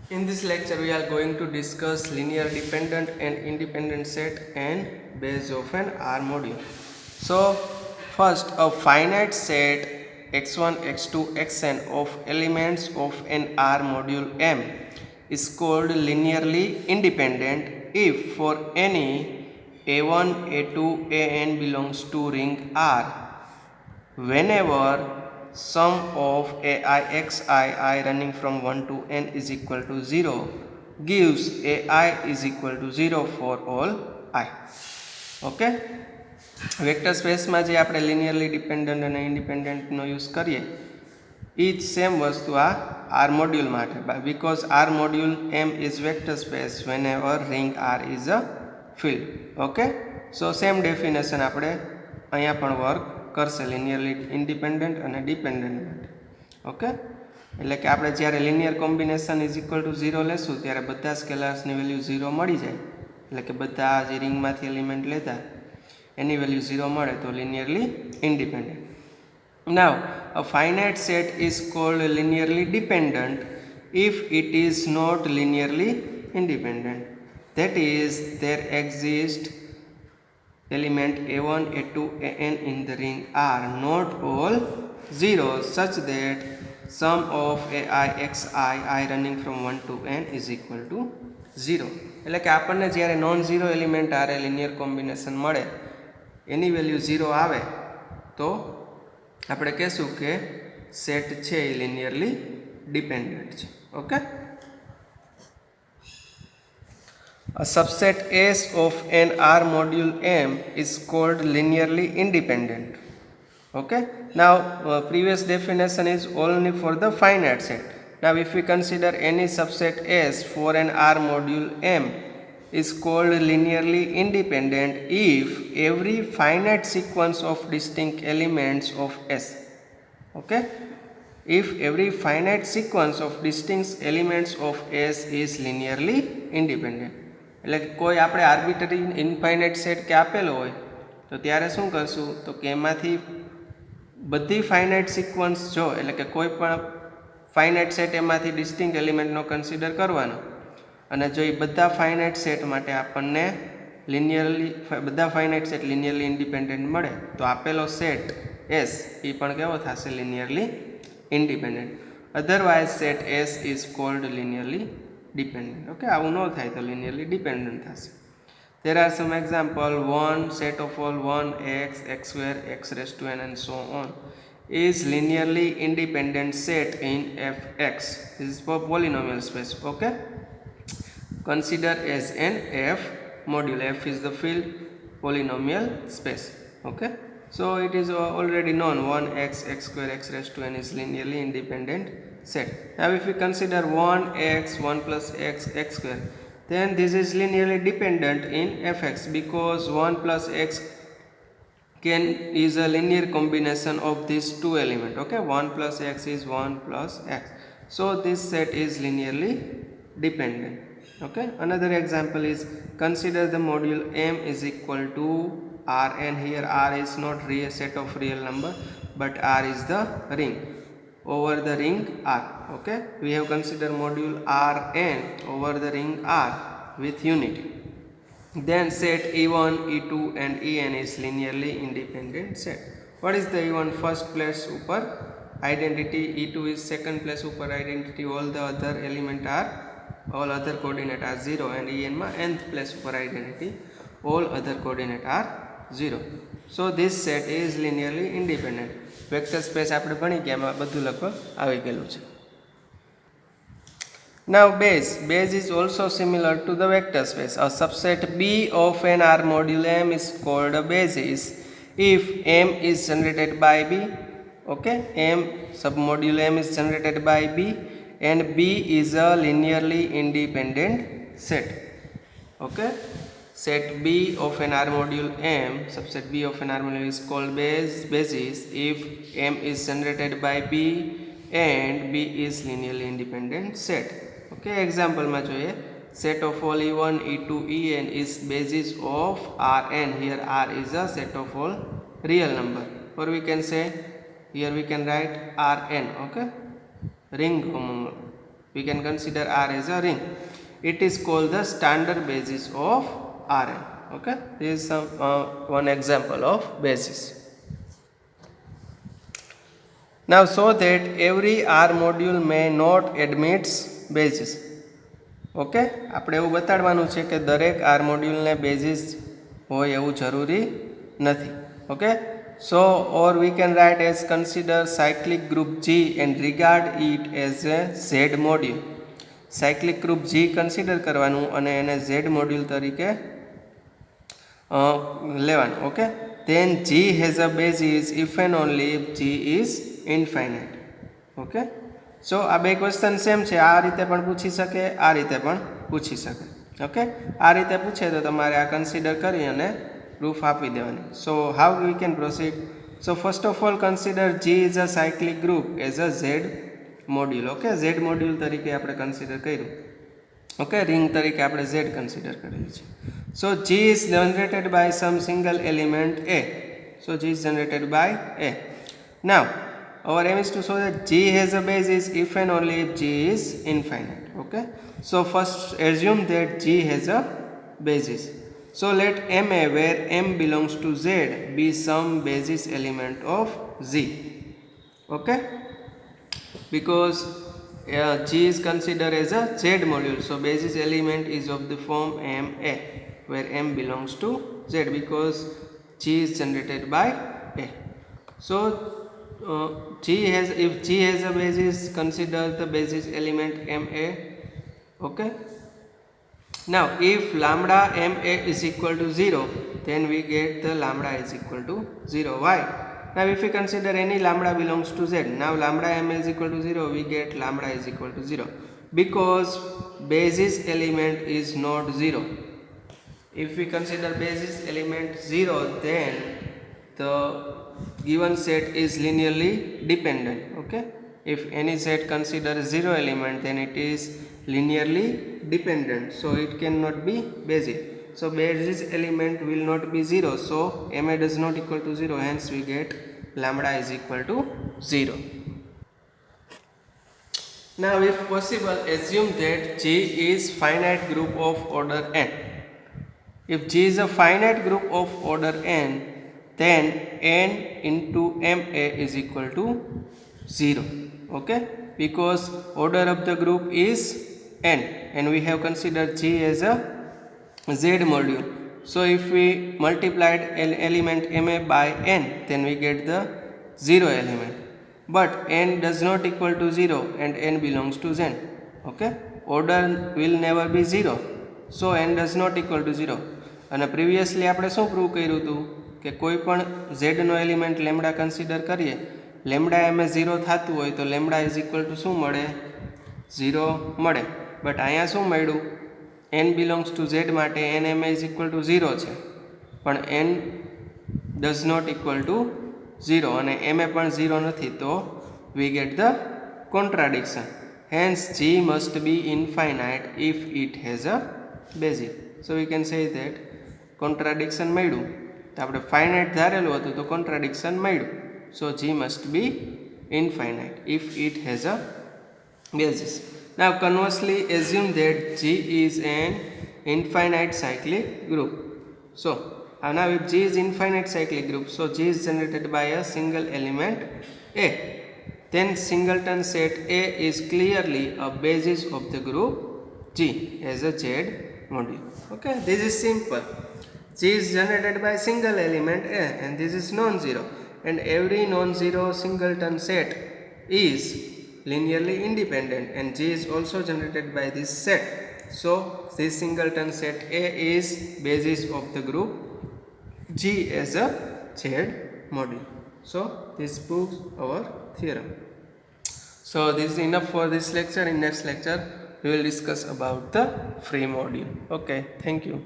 In this lecture, we are going to discuss linear dependent and independent set and base of an R module. So, first, a finite set x1, x2, xn of elements of an R module M is called linearly independent if for any a1, a2, an belongs to ring R, whenever sum of ai xi I running from 1 to n is equal to 0 gives ai is equal to 0 for all I. Okay, vector સ્પેસમાં જે આપણે linearly dependent અને ઇન્ડિપેન્ડન્ટનો use કરીએ એ જ same વસ્તુ આ R module માટે, because R module M is vector space whenever ring R is a field. Okay, so same definition આપણે અહીંયા પણ વર્ક કરશે લિનિયરલી ઇન્ડિપેન્ડન્ટ અને ડિપેન્ડન્ટ માટે. ઓકે, એટલે કે આપણે જ્યારે linear combination is equal to 0 લેશું ત્યારે બધા સ્કેલર્સની વેલ્યુ 0 મળી જાય, એટલે કે બધા જે રિંગમાંથી એલિમેન્ટ લેતા એની વેલ્યુ 0 મળે તો linearly independent. Now, a finite set is called linearly dependent if it is not linearly independent. That is, there exist element a1, a2, an in the ring are not all zeros such that sum of ai xi I running from 1 to n is equal to 0. એટલે કે આપણને જ્યારે non zero element આરે linear combination મળે એની value 0 આવે તો આપણે કહેશું કે સેટ છે એ લિનિયરલી ડિપેન્ડન્ટ છે. Okay, a subset S of an R module M is called linearly independent. Okay, now previous definition is only for the finite set. Now if we consider any subset S for an R module M is called linearly independent if every finite sequence of distinct elements of S. Okay, if every finite sequence of distinct elements of S is linearly independent. એટલે કે કોઈ આપણે arbitrary infinite set કે આપેલો હોય તો ત્યારે શું કરશું તો કે એમાંથી બધી ફાઇનાઇટ સિક્વન્સ જો એટલે કે કોઈ પણ ફાઇનાઇટ સેટ એમાંથી ડિસ્ટિંક્ટ એલિમેન્ટનો કન્સિડર કરવાનો અને જો એ બધા ફાઇનાઇટ સેટ માટે આપણને લિનિયરલી બધા ફાઇનાઇટ સેટ લિનિયરલી ઇન્ડિપેન્ડન્ટ મળે તો આપેલો સેટ એસ એ પણ કેવો થશે linearly independent. Otherwise set S is called linearly dependent. Okay, આવું ન થાય તો linearly dependent થશે. There are some example. 1 set of all 1 x x square x raised to n and so on is linearly independent set in fx. This is for polynomial space. Okay, consider as an f module. F is the field polynomial space. Okay, so it is already known 1 x x square x raised to n is linearly independent set. Now if we consider 1x 1 plus x x square, then this is linearly dependent in fx because 1 plus x is a linear combination of these two elements. Okay, 1 plus x is 1 plus x, so this set is linearly dependent. Okay, another example is consider the module M is equal to R, and here R is not real set of real number but R is the ring over the ring R. Okay, we have considered module Rn over the ring R with unity. Then set E1, E2 and En is linearly independent set. What is the E1? First place upper identity, E2 is second place upper identity, all the other element are all other coordinate are 0, and En ma nth place upper identity, all other coordinate are 0. So this set is linearly independent. Vector space આપણે ભણી ગયા એમાં બધું લગભગ આવી ગયેલું છે. Now base is also similar to the vector space. A subset B of an R module M is called a basis if M is generated by B. Okay, M submodule M is generated by B and B is a linearly independent set. Okay, set B of an R module M, subset B of an R module is called basis if M is generated by B and B is linearly independent set. Okay, example માં જોઈએ set of all E1, E2, En is basis of Rn. Here R is a set of all real number, or we can say here we can write Rn. Okay, ring We can consider R as a ring. It is called the standard basis of Rn. Okay, this is one example of basis. Now, so that every R module may not admits basis. Okay, આપણે એવું બતાડવાનું છે કે દરેક R મોડ્યુલને basis હોય એવું જરૂરી નથી. Okay, so or we can write as consider cyclic group G and regard it as a Z module. Cyclic group G consider કરવાનું અને એને ઝેડ મોડ્યુલ તરીકે લેવાનું. Okay, then G has a basis if and only if G is infinite. Okay, so આ બે question same છે. આ રીતે પણ પૂછી શકે, આ રીતે પણ પૂછી શકે. ઓકે, આ રીતે પૂછે તો તમારે આ કન્સિડર કરી અને પ્રૂફ આપી દેવાની. So how we can proceed? So first of all consider G is a cyclic group as a Z module. Okay, Z module તરીકે આપણે કન્સિડર કર્યું. ઓકે, રિંગ તરીકે આપણે ઝેડ કન્સિડર કરેલી છે. સો G is generated by some single element A. So G is generated by A. Now our aim is to show that G has a basis if and only if G is infinite. Okay, so first assume that G has a basis. So let MA, where M belongs to Z, be some basis element of Z. Okay, because G is considered as a Z module, so basis element is of the form MA, where M belongs to Z, because G is generated by A. So if G has a basis, consider the basis element MA. Okay, now if lambda MA is equal to 0, then we get the lambda is equal to 0. Why? Now if we consider any lambda belongs to Z, now lambda MA is equal to 0, we get lambda is equal to 0, because basis element is not 0. If we consider basis element 0, then the given set is linearly dependent. Okay, if any set considers 0 element, then it is linearly dependent, so it cannot be basis. So basis element will not be 0, so MA does not equal to 0, hence we get lambda is equal to 0. Now if possible, assume that G is finite group of order n. If G is a finite group of order n, then n into MA is equal to 0. Okay, because order of the group is n and we have considered G as a Z module. So if we multiplied element MA by n, then we get the 0 element. But n does not equal to 0 and n belongs to Z. Okay, order will never be 0, so n does not equal to 0. અને previously આપણે શું prove કર્યું હતું કે કોઈ પણ ઝેડનો element lambda consider કરીએ, lambda એમ 0 થતું હોય તો લેમડા ઇઝ ઇક્વલ ટુ શું મળે? 0 મળે. બટ અહીંયા શું મળ્યું? n બિલોંગ્સ ટુ ઝેડ માટે n M is equal to 0 છે, પણ n does not equal to 0 અને એમ પણ 0 નથી, તો we get the contradiction. Hence G must be infinite if it has a બેઝિસ. So we can say that contradiction મળ્યું, તો આપણે ફાઇનાઇટ ધારેલું હતું તો કોન્ટ્રાડિક્શન મળ્યું. So G must be infinite if it has a basis. Now conversely assume that G is an infinite cyclic group. So now if G is infinite cyclic group, so G is generated by a single element A, then singleton set A is clearly a basis of the group G as a Z module. Okay, this is simple. G is generated by single element A and this is non-zero, and every non-zero singleton set is linearly independent and G is also generated by this set. So this singleton set A is basis of the group G as a Z module. So this proves our theorem. So this is enough for this lecture. In next lecture we will discuss about the free module. Okay, thank you.